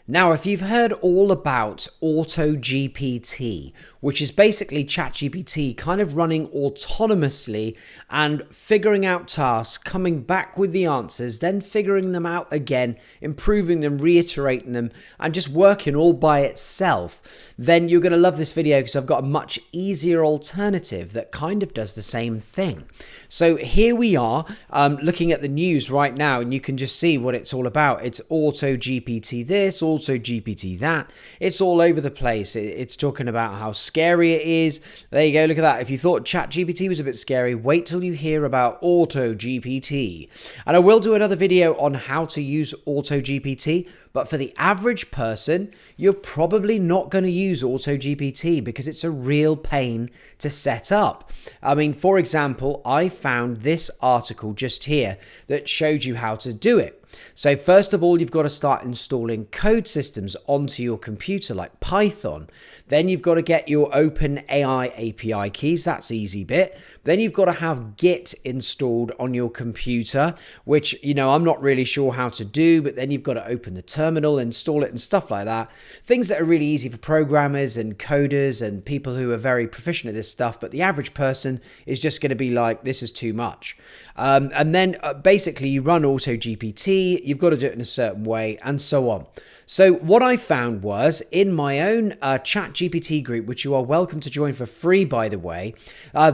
Now, if you've heard all about AutoGPT, which is basically ChatGPT kind of running autonomously and figuring out tasks, coming back with the answers, then figuring them out again, improving them, reiterating them, and just working all by itself, then you're going to love this video because I've got a much easier alternative that kind of does the same thing. So here we are looking at the news right now, and you can just see what it's all about. It's AutoGPT this, AutoGPT that. It's all over the place. It's talking about how scary it is. There you go, look at that. If you thought ChatGPT was a bit scary, wait till you hear about AutoGPT. And I will do another video on how to use AutoGPT, but for the average person, you're probably not going to use AutoGPT because it's a real pain to set up. I mean, for example, I found this article just here that showed you how to do it. So first of all, you've got to start installing code systems onto your computer like Python. Then you've got to get your OpenAI API keys. That's the easy bit. Then you've got to have Git installed on your computer, which, you know, I'm not really sure how to do, but then you've got to open the terminal, install it and stuff like that. Things that are really easy for programmers and coders and people who are very proficient at this stuff, but the average person is just going to be like, this is too much. And then basically you run AutoGPT, you've got to do it in a certain way and so on. So what I found was in my own ChatGPT group, which you are welcome to join for free, by the way,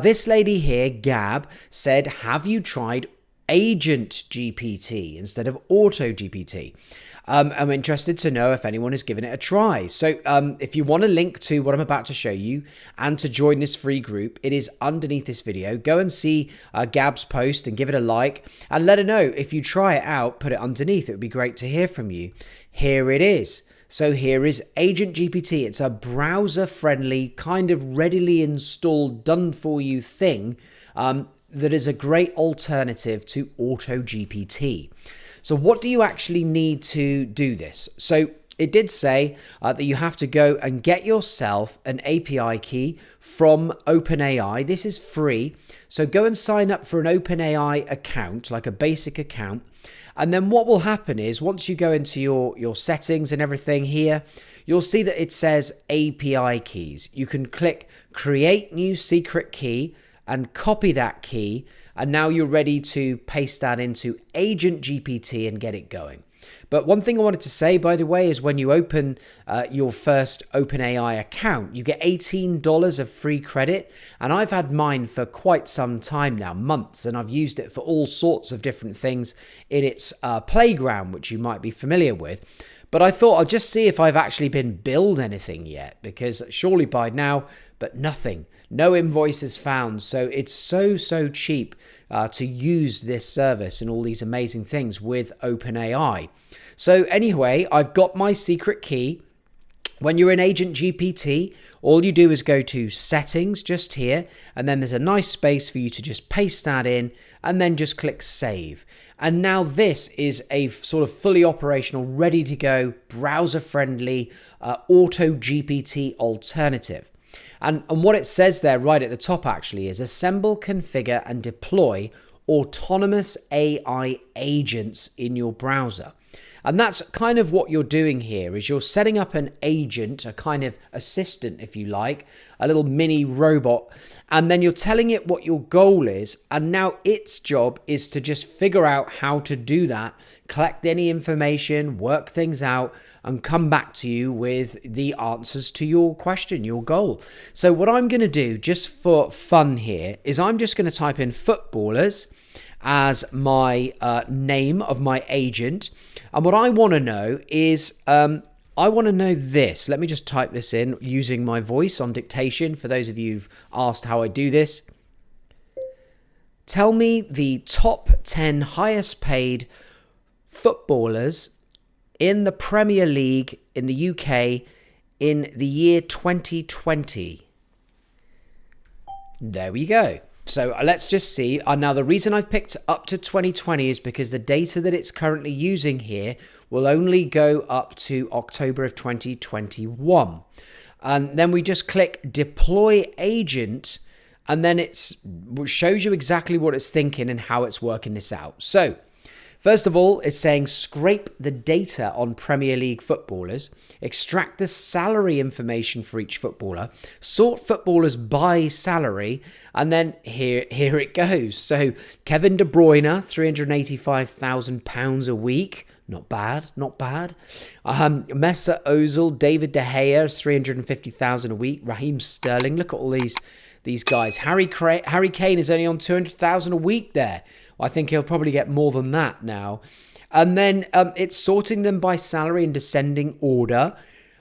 this lady here, Gab, said, have you tried Agent GPT instead of AutoGPT? I'm interested to know if anyone has given it a try. So if you want a link to what I'm about to show you and to join this free group, it is underneath this video. Go and see Gab's post and give it a like and let her know if you try it out, put it underneath. It would be great to hear from you. Here it is. So here is Agent GPT. It's a browser-friendly, kind of readily installed, done-for-you thing that is a great alternative to AutoGPT. So what do you actually need to do this? So it did say that you have to go and get yourself an API key from OpenAI. This is free. So go and sign up for an OpenAI account, like a basic account. And then what will happen is once you go into your settings and everything here, you'll see that it says API keys. You can click create new secret key and copy that key. And now you're ready to paste that into Agent GPT and get it going. But one thing I wanted to say, by the way, is when you open your first OpenAI account, you get $18 of free credit. And I've had mine for quite some time now, months, and I've used it for all sorts of different things in its playground, which you might be familiar with. But I thought I'll just see if I've actually been billed anything yet, because surely by now, but nothing. No invoices found. So it's so cheap to use this service and all these amazing things with OpenAI. So anyway, I've got my secret key. When you're in Agent GPT, all you do is go to settings just here, and then there's a nice space for you to just paste that in and then just click save. And now this is a sort of fully operational, ready to go, browser friendly AutoGPT alternative. And what it says there right at the top actually is assemble, configure and deploy autonomous AI agents in your browser. And that's kind of what you're doing here is you're setting up an agent, a kind of assistant, if you like, a little mini robot, and then you're telling it what your goal is. And now its job is to just figure out how to do that, collect any information, work things out, and come back to you with the answers to your question, your goal. So what I'm going to do just for fun here is I'm just going to type in footballers as my name of my agent. And what I want to know is, I want to know this. Let me just type this in using my voice on dictation for those of you who've asked how I do this. Tell me the top 10 highest paid footballers in the Premier League in the UK in the year 2020. There we go. So let's just see. Now, the reason I've picked up to 2020 is because the data that it's currently using here will only go up to October of 2021. And then we just click deploy agent, and then it shows you exactly what it's thinking and how it's working this out. So First of all, it's saying scrape the data on Premier League footballers, extract the salary information for each footballer, sort footballers by salary, and then here it goes. So Kevin De Bruyne, £385,000 a week. Not bad, not bad. Mesut Ozil, David De Gea is $350,000 a week. Raheem Sterling, look at all these guys. Harry Kane is only on $200,000 a week there. I think he'll probably get more than that now. And then it's sorting them by salary in descending order,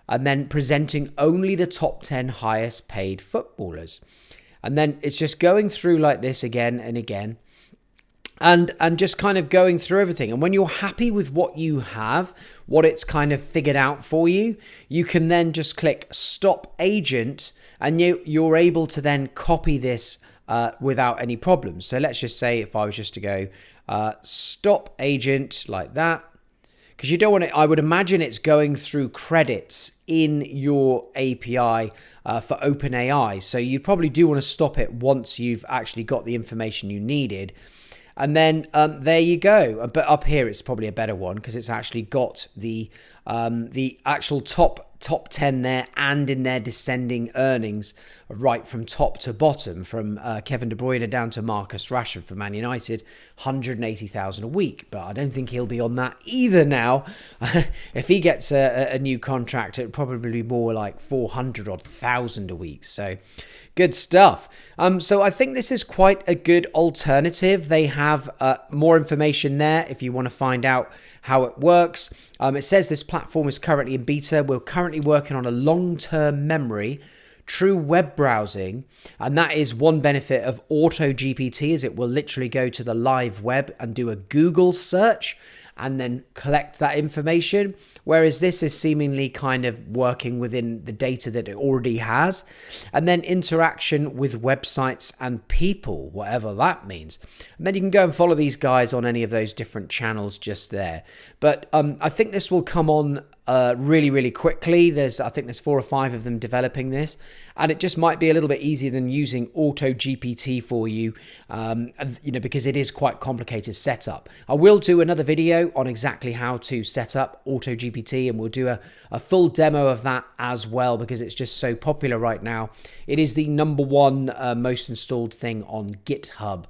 and then presenting only the top 10 highest paid footballers. And then it's just going through like this again and again. And just kind of going through everything. And when you're happy with what you have, what it's kind of figured out for you, you can then just click Stop Agent, and you're able to then copy this without any problems. So let's just say if I was just to go Stop Agent like that, because you don't want to, I would imagine it's going through credits in your API for OpenAI. So you probably do want to stop it once you've actually got the information you needed. And then there you go. But up here, it's probably a better one because it's actually got the actual top 10 there, and in their descending earnings right from top to bottom, from Kevin De Bruyne down to Marcus Rashford for Man United, $180,000 a week. But I don't think he'll be on that either now. If he gets a new contract, it'd probably be more like $400,000 a week. So good stuff. So I think this is quite a good alternative. They have more information there if you want to find out how it works. It says this platform is currently in beta. We're currently working on a long-term memory, true web browsing, and that is one benefit of AutoGPT, is it will literally go to the live web and do a Google search and then collect that information, whereas this is seemingly kind of working within the data that it already has. And then interaction with websites and people, whatever that means. And then you can go and follow these guys on any of those different channels just there. But I think this will come on really, really quickly. I think there's 4 or 5 of them developing this, and it just might be a little bit easier than using AutoGPT for you, because it is quite complicated setup. I will do another video on exactly how to set up AutoGPT, and we'll do a full demo of that as well, because it's just so popular right now. It is the #1 most installed thing on GitHub.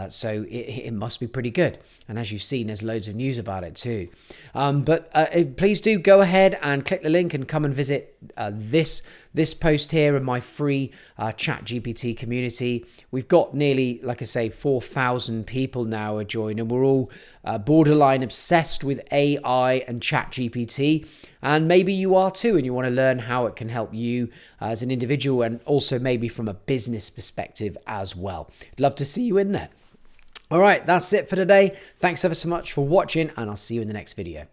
So it must be pretty good. And as you've seen, there's loads of news about it too. But please do go ahead and click the link and come and visit this post here in my free ChatGPT community. We've got nearly, like I say, 4,000 people now are joined, and we're all borderline obsessed with AI and ChatGPT. And maybe you are too, and you want to learn how it can help you as an individual, and also maybe from a business perspective as well. I'd love to see you in there. All right, that's it for today. Thanks ever so much for watching, and I'll see you in the next video.